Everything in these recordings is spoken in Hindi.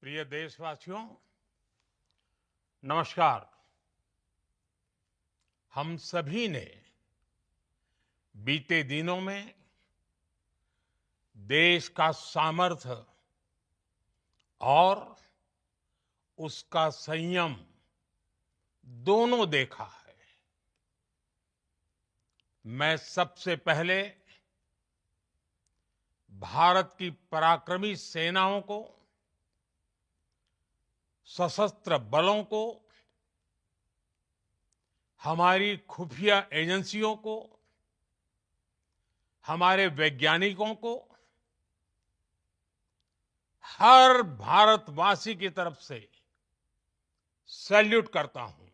प्रिय देशवासियों, नमस्कार। हम सभी ने बीते दिनों में देश का सामर्थ्य और उसका संयम दोनों देखा है। मैं सबसे पहले भारत की पराक्रमी सेनाओं को, सशस्त्र बलों को, हमारी खुफिया एजेंसियों को, हमारे वैज्ञानिकों को, हर भारतवासी की तरफ से सैल्यूट करता हूं।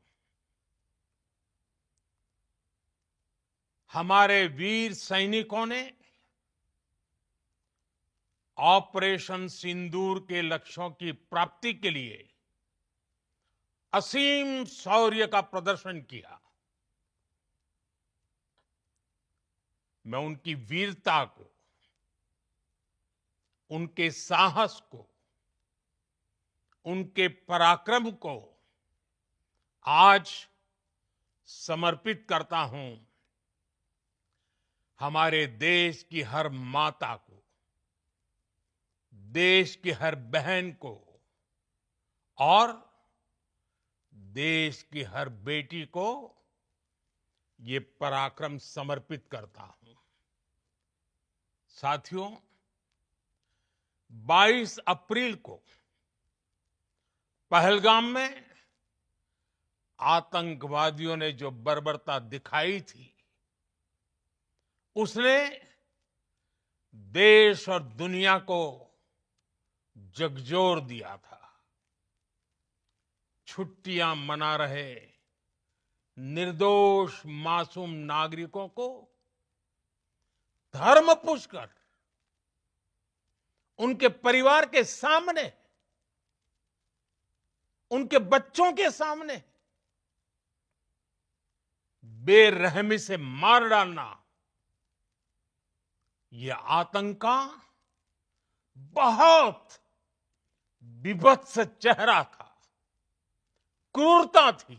हमारे वीर सैनिकों ने ऑपरेशन सिंदूर के लक्ष्यों की प्राप्ति के लिए असीम शौर्य का प्रदर्शन किया। मैं उनकी वीरता को, उनके साहस को, उनके पराक्रम को आज समर्पित करता हूं हमारे देश की हर माता को, देश की हर बहन को और देश की हर बेटी को ये पराक्रम समर्पित करता हूं। साथियों, 22 अप्रैल को पहलगाम में आतंकवादियों ने जो बर्बरता दिखाई थी, उसने देश और दुनिया को झकझोर दिया था। छुट्टियां मना रहे निर्दोष मासूम नागरिकों को धर्म पूछकर उनके परिवार के सामने, उनके बच्चों के सामने बेरहमी से मार डालना, यह आतंक का बहुत बीभत्स चेहरा था, क्रूरता थी।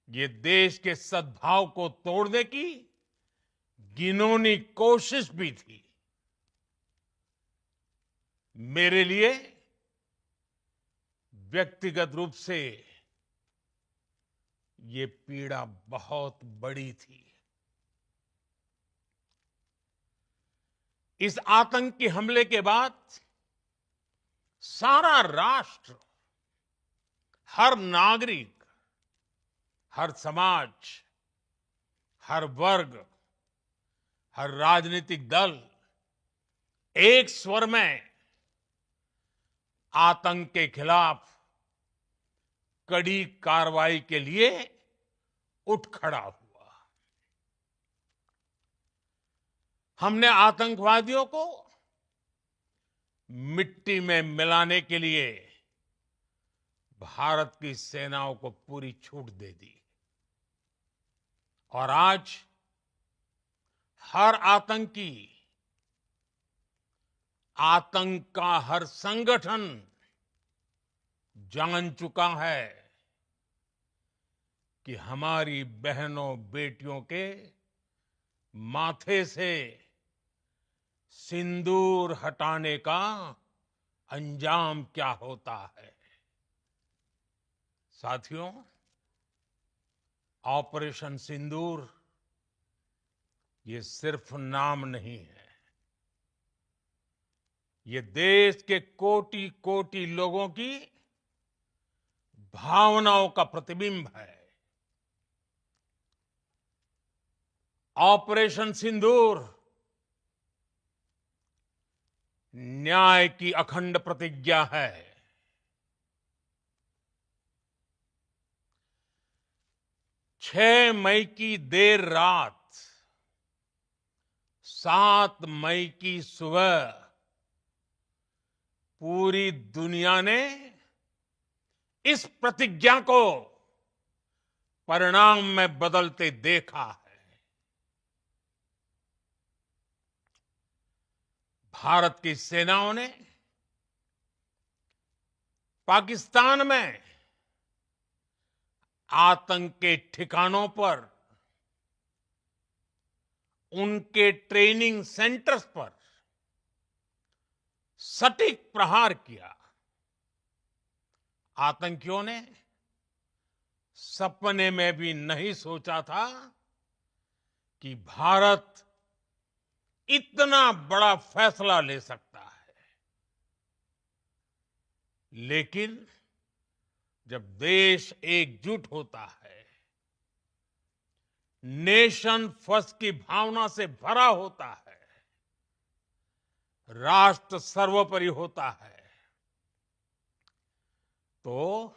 ये देश के सद्भाव को तोड़ने की घिनौनी कोशिश भी थी। मेरे लिए व्यक्तिगत रूप से ये पीड़ा बहुत बड़ी थी। इस आतंकी हमले के बाद सारा राष्ट्र, हर नागरिक, हर समाज, हर वर्ग, हर राजनीतिक दल एक स्वर में आतंक के खिलाफ कड़ी कार्रवाई के लिए उठ खड़ा हुआ। हमने आतंकवादियों को मिट्टी में मिलाने के लिए भारत की सेनाओं को पूरी छूट दे दी और आज हर आतंकी, आतंक का हर संगठन जान चुका है कि हमारी बहनों बेटियों के माथे से सिंदूर हटाने का अंजाम क्या होता है। साथियों, ऑपरेशन सिंदूर ये सिर्फ नाम नहीं है, ये देश के कोटि कोटि लोगों की भावनाओं का प्रतिबिंब है। ऑपरेशन सिंदूर न्याय की अखंड प्रतिज्ञा है। 6 मई की देर रात, 7 मई की सुबह पूरी दुनिया ने इस प्रतिज्ञा को परिणाम में बदलते देखा है। भारत की सेनाओं ने पाकिस्तान में आतंक के ठिकानों पर, उनके ट्रेनिंग सेंटर्स पर सटीक प्रहार किया। आतंकियों ने सपने में भी नहीं सोचा था कि भारत इतना बड़ा फैसला ले सकता है। लेकिन जब देश एकजुट होता है, नेशन फर्स्ट की भावना से भरा होता है, राष्ट्र सर्वोपरि होता है, तो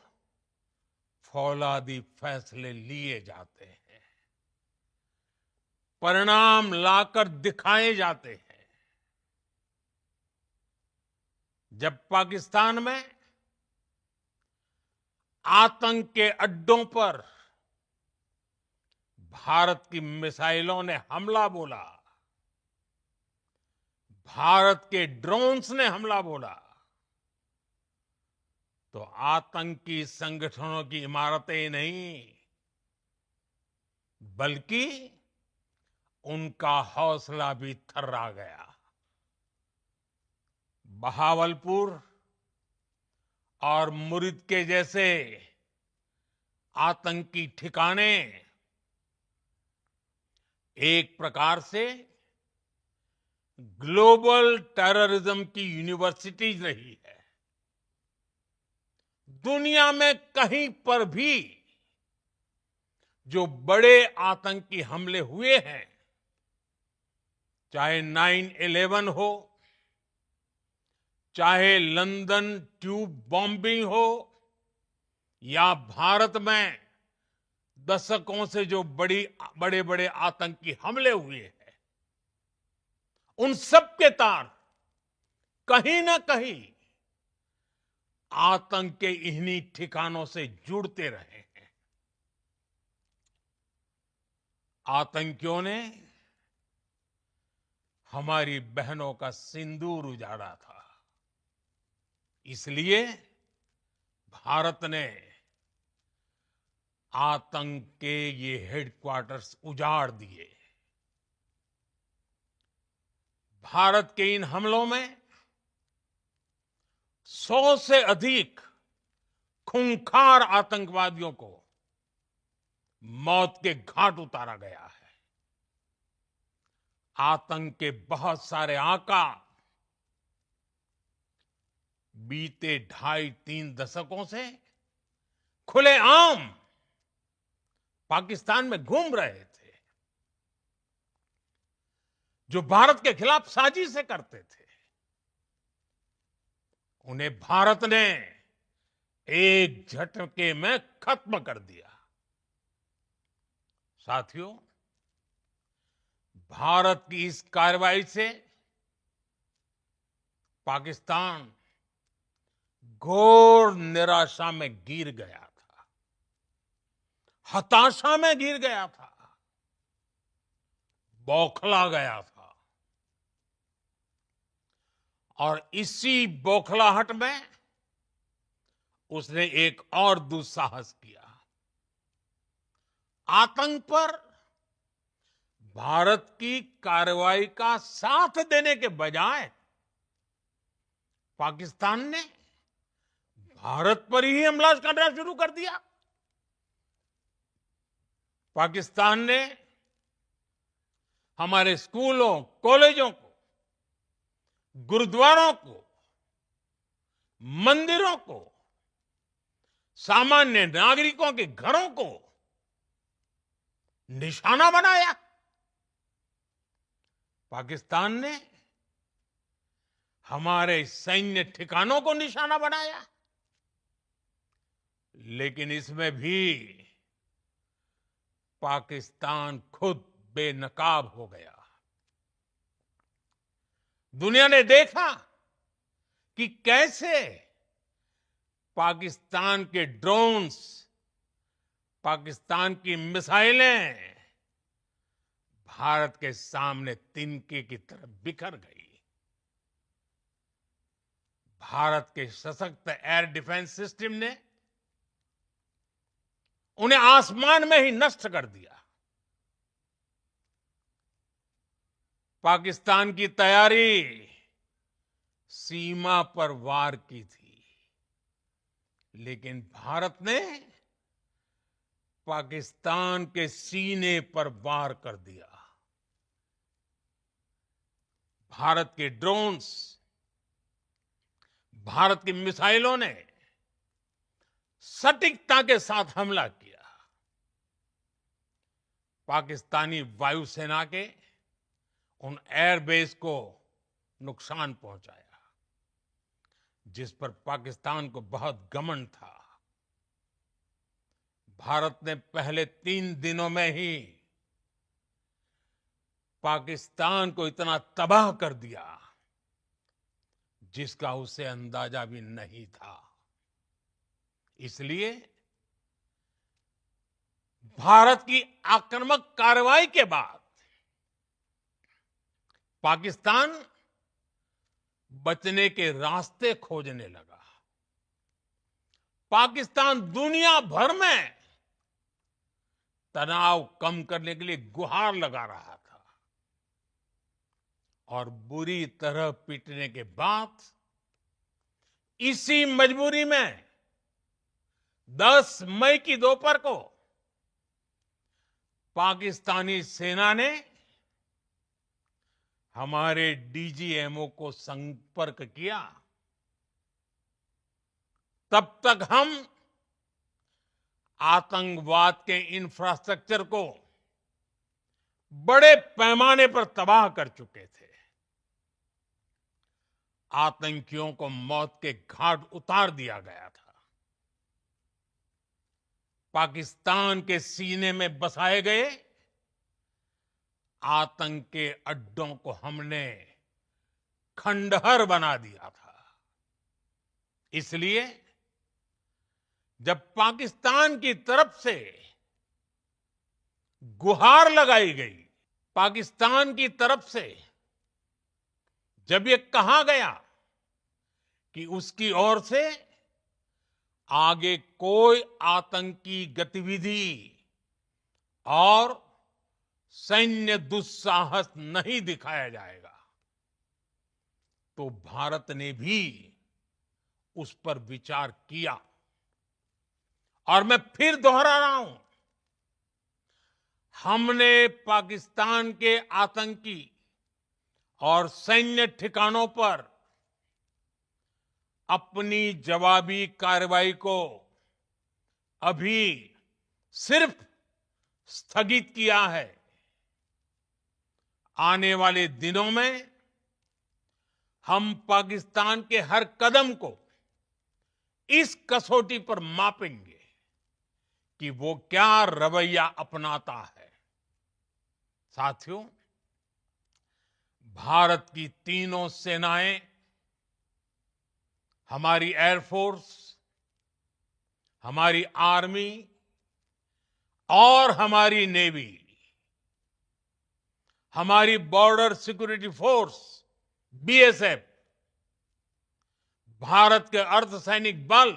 फौलादी फैसले लिए जाते हैं, परिणाम लाकर दिखाए जाते हैं। जब पाकिस्तान में आतंक के अड्डों पर भारत की मिसाइलों ने हमला बोला, भारत के ड्रोन्स ने हमला बोला, तो आतंकी संगठनों की इमारतें नहीं, बल्कि उनका हौसला भी थर्रा गया। बहावलपुर और मुरिद के जैसे आतंकी ठिकाने एक प्रकार से ग्लोबल टेररिज्म की यूनिवर्सिटीज रही है। दुनिया में कहीं पर भी जो बड़े आतंकी हमले हुए हैं, चाहे 9/11 हो, चाहे लंदन ट्यूब बॉम्बिंग हो, या भारत में दशकों से जो बड़े बड़े आतंकी हमले हुए हैं, उन सब के तार कहीं ना कहीं आतंक के इन्हीं ठिकानों से जुड़ते रहे हैं। आतंकियों ने हमारी बहनों का सिंदूर उजाड़ा था, इसलिए भारत ने आतंक के ये हेडक्वार्टर्स उजाड़ दिए। भारत के इन हमलों में 100 से अधिक खूंखार आतंकवादियों को मौत के घाट उतारा गया है। आतंक के बहुत सारे आका बीते 2.5-3 दशकों से खुलेआम पाकिस्तान में घूम रहे थे, जो भारत के खिलाफ साजिशें करते थे। उन्हें भारत ने एक झटके में खत्म कर दिया। साथियों, भारत की इस कार्रवाई से पाकिस्तान घोर निराशा में गिर गया था, हताशा में गिर गया था, बौखला गया था। और इसी बौखलाहट में उसने एक और दुस्साहस किया। आतंक पर भारत की कार्रवाई का साथ देने के बजाय पाकिस्तान ने भारत पर ही हमला करना शुरू कर दिया। पाकिस्तान ने हमारे स्कूलों, कॉलेजों को, गुरुद्वारों को, मंदिरों को, सामान्य नागरिकों के घरों को निशाना बनाया। पाकिस्तान ने हमारे सैन्य ठिकानों को निशाना बनाया। लेकिन इसमें भी पाकिस्तान खुद बेनकाब हो गया। दुनिया ने देखा कि कैसे पाकिस्तान के ड्रोन्स, पाकिस्तान की मिसाइलें भारत के सामने तिनके की तरह बिखर गई। भारत के सशक्त एयर डिफेंस सिस्टम ने उन्हें आसमान में ही नष्ट कर दिया। पाकिस्तान की तैयारी सीमा पर वार की थी, लेकिन भारत ने पाकिस्तान के सीने पर वार कर दिया। भारत के ड्रोन्स, भारत की मिसाइलों ने सटीकता के साथ हमला किया। पाकिस्तानी वायुसेना के उन एयरबेस को नुकसान पहुंचाया, जिस पर पाकिस्तान को बहुत घमंड था। भारत ने पहले 3 दिनों में ही पाकिस्तान को इतना तबाह कर दिया जिसका उसे अंदाजा भी नहीं था। इसलिए भारत की आक्रामक कार्रवाई के बाद पाकिस्तान बचने के रास्ते खोजने लगा। पाकिस्तान दुनिया भर में तनाव कम करने के लिए गुहार लगा रहा था और बुरी तरह पीटने के बाद इसी मजबूरी में 10 मई की दोपहर को पाकिस्तानी सेना ने हमारे डीजीएमओ को संपर्क किया। तब तक हम आतंकवाद के इंफ्रास्ट्रक्चर को बड़े पैमाने पर तबाह कर चुके थे। आतंकियों को मौत के घाट उतार दिया गया था। पाकिस्तान के सीने में बसाए गए आतंक के अड्डों को हमने खंडहर बना दिया था। इसलिए जब पाकिस्तान की तरफ से गुहार लगाई गई, पाकिस्तान की तरफ से जब ये कहा गया कि उसकी ओर से आगे कोई आतंकी गतिविधि और सैन्य दुस्साहस नहीं दिखाया जाएगा, तो भारत ने भी उस पर विचार किया। और मैं फिर दोहरा रहा हूं, हमने पाकिस्तान के आतंकी और सैन्य ठिकानों पर अपनी जवाबी कार्रवाई को अभी सिर्फ स्थगित किया है। आने वाले दिनों में हम पाकिस्तान के हर कदम को इस कसौटी पर मापेंगे कि वो क्या रवैया अपनाता है। साथियों, भारत की तीनों सेनाएं, हमारी एयरफोर्स, हमारी आर्मी और हमारी नेवी, हमारी border security force BSF, Bharat के अर्धसैनिक बल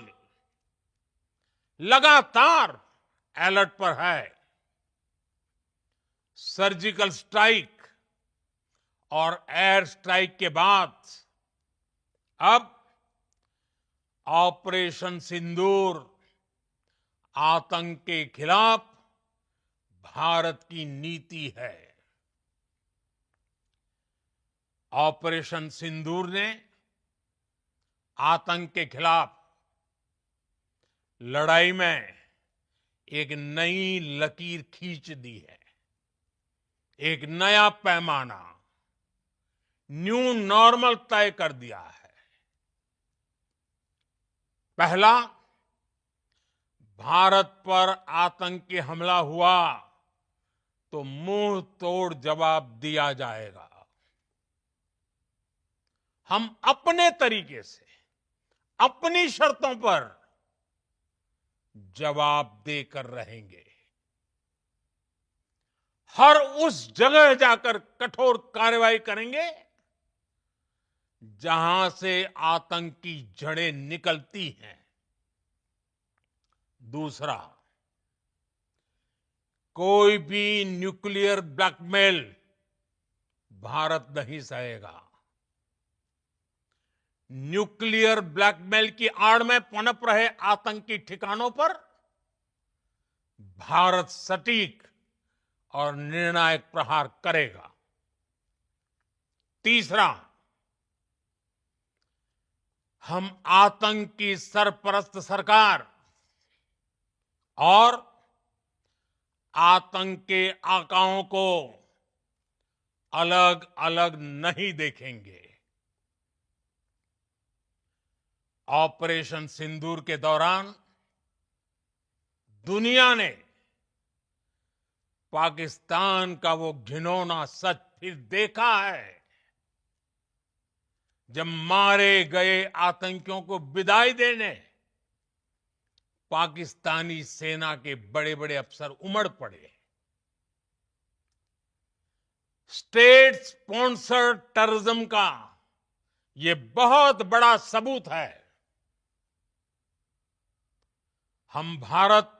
लगातार अलर्ट पर है। सर्जिकल स्ट्राइक और एयर स्ट्राइक के बाद अब ऑपरेशन सिंदूर आतंक के खिलाफ भारत की नीति है। ऑपरेशन सिंदूर ने आतंक के खिलाफ लड़ाई में एक नई लकीर खींच दी है। एक नया पैमाना, न्यू नॉर्मल तय कर दिया है। पहला, भारत पर आतंकी हमला हुआ तो मुंह तोड़ जवाब दिया जाएगा। हम अपने तरीके से, अपनी शर्तों पर जवाब देकर रहेंगे। हर उस जगह जाकर कठोर कार्रवाई करेंगे जहां से आतंक की जड़ें निकलती हैं। दूसरा, कोई भी न्यूक्लियर ब्लैकमेल भारत नहीं सहेगा। न्यूक्लियर ब्लैकमेल की आड़ में पनप रहे आतंकी ठिकानों पर भारत सटीक और निर्णायक प्रहार करेगा। तीसरा, हम आतंक की सरपरस्त सरकार और आतंक के आकाओं को अलग अलग नहीं देखेंगे। ऑपरेशन सिंदूर के दौरान दुनिया ने पाकिस्तान का वो घिनौना सच फिर देखा है, जब मारे गए आतंकियों को विदाई देने पाकिस्तानी सेना के बड़े बड़े अफसर उमड़ पड़े। स्टेट स्पॉन्सर्ड टेररिज्म का ये बहुत बड़ा सबूत है। हम भारत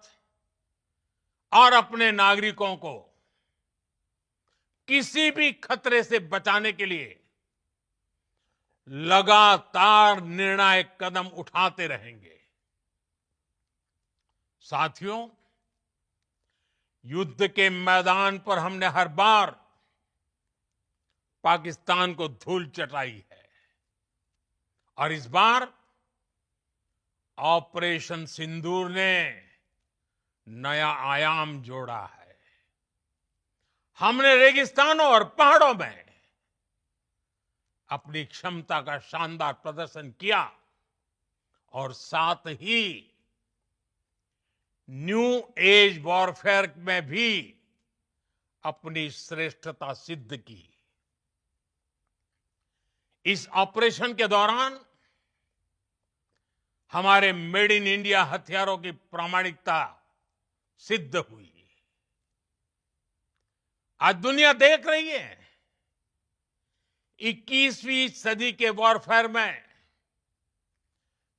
और अपने नागरिकों को किसी भी खतरे से बचाने के लिए लगातार निर्णायक कदम उठाते रहेंगे। साथियों, युद्ध के मैदान पर हमने हर बार पाकिस्तान को धूल चटाई है और इस बार ऑपरेशन सिंदूर ने नया आयाम जोड़ा है। हमने रेगिस्तानों और पहाड़ों में अपनी क्षमता का शानदार प्रदर्शन किया और साथ ही न्यू एज वॉरफेयर में भी अपनी श्रेष्ठता सिद्ध की। इस ऑपरेशन के दौरान हमारे मेड इन इंडिया हथियारों की प्रामाणिकता सिद्ध हुई। आज दुनिया देख रही है 21वीं सदी के वॉरफेयर में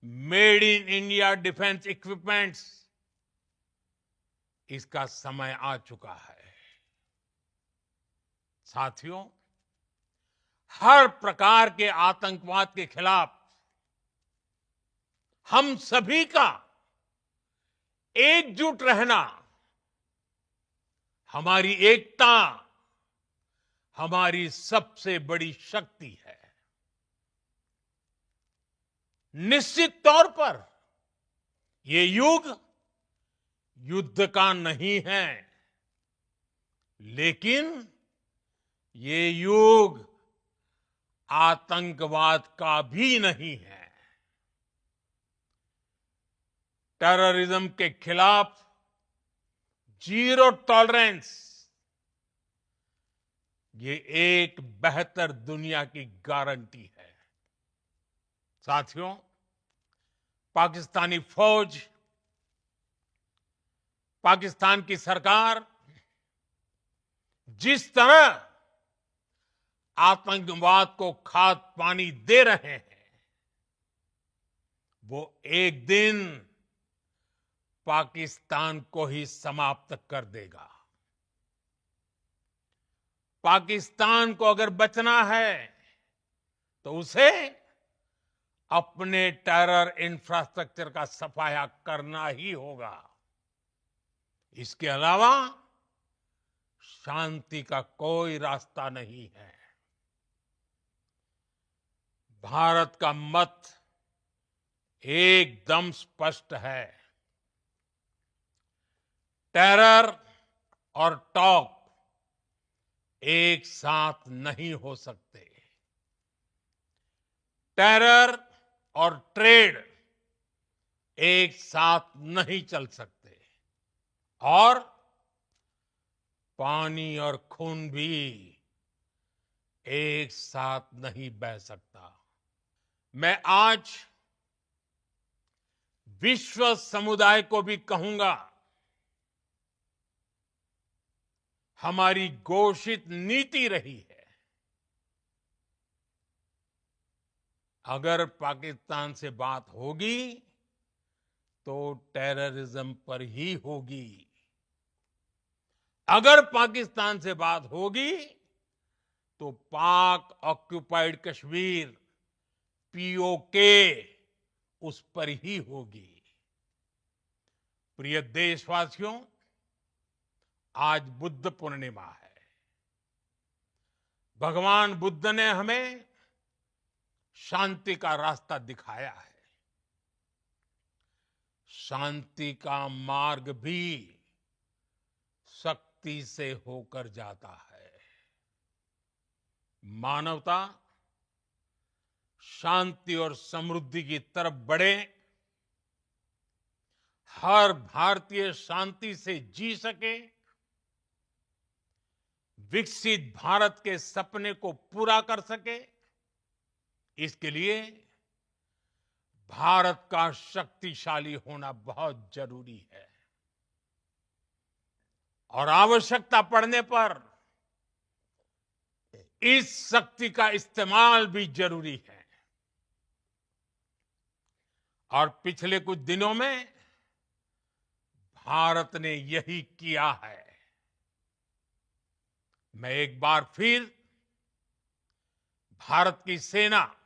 made in India defence equipments, इसका समय आ चुका है। साथियों, हर प्रकार के आतंकवाद के खिलाफ हम सभी का एकजुट रहना, हमारी एकता हमारी सबसे बड़ी शक्ति है। निश्चित तौर पर ये युग युद्ध का नहीं है, लेकिन ये युग आतंकवाद का भी नहीं है। टेररिज्म के खिलाफ जीरो टॉलरेंस, ये एक बेहतर दुनिया की गारंटी है। साथियों, पाकिस्तानी फौज, पाकिस्तान की सरकार जिस तरह आतंकवाद को खाद पानी दे रहे हैं, वो एक दिन पाकिस्तान को ही समाप्त कर देगा। पाकिस्तान को अगर बचना है तो उसे अपने टेरर इंफ्रास्ट्रक्चर का सफाया करना ही होगा। इसके अलावा शांति का कोई रास्ता नहीं है। भारत का मत एकदम स्पष्ट है। टेरर और टॉक एक साथ नहीं हो सकते। टेरर और ट्रेड एक साथ नहीं चल सकते और पानी और खून भी एक साथ नहीं बह सकता। मैं आज विश्व समुदाय को भी कहूंगा, हमारी घोषित नीति रही है अगर पाकिस्तान से बात होगी तो टेररिज्म पर ही होगी। अगर पाकिस्तान से बात होगी तो पाक ऑक्युपाइड कश्मीर पीओके उस पर ही होगी। प्रिय देशवासियों, आज बुद्ध पूर्णिमा है। भगवान बुद्ध ने हमें शांति का रास्ता दिखाया है। शांति का मार्ग भी शक्ति से होकर जाता है। मानवता शांति और समृद्धि की तरफ बढ़े, हर भारतीय शांति से जी सके, विकसित भारत के सपने को पूरा कर सके, इसके लिए भारत का शक्तिशाली होना बहुत जरूरी है। और आवश्यकता पड़ने पर इस शक्ति का इस्तेमाल भी जरूरी है। और पिछले कुछ दिनों में भारत ने यही किया है। मैं एक बार फिर भारत की सेना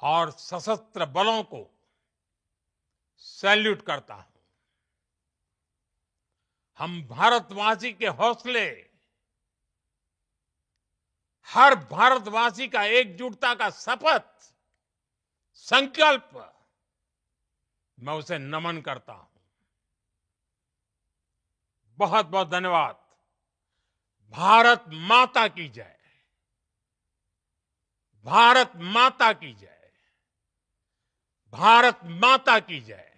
और सशस्त्र बलों को सैल्यूट करता हूं। हम भारतवासी के हौसले, हर भारतवासी का एकजुटता का शपथ, संकल्प, मैं उसे नमन करता हूं। बहुत बहुत धन्यवाद। भारत माता की जय। भारत माता की जय। भारत माता की जय।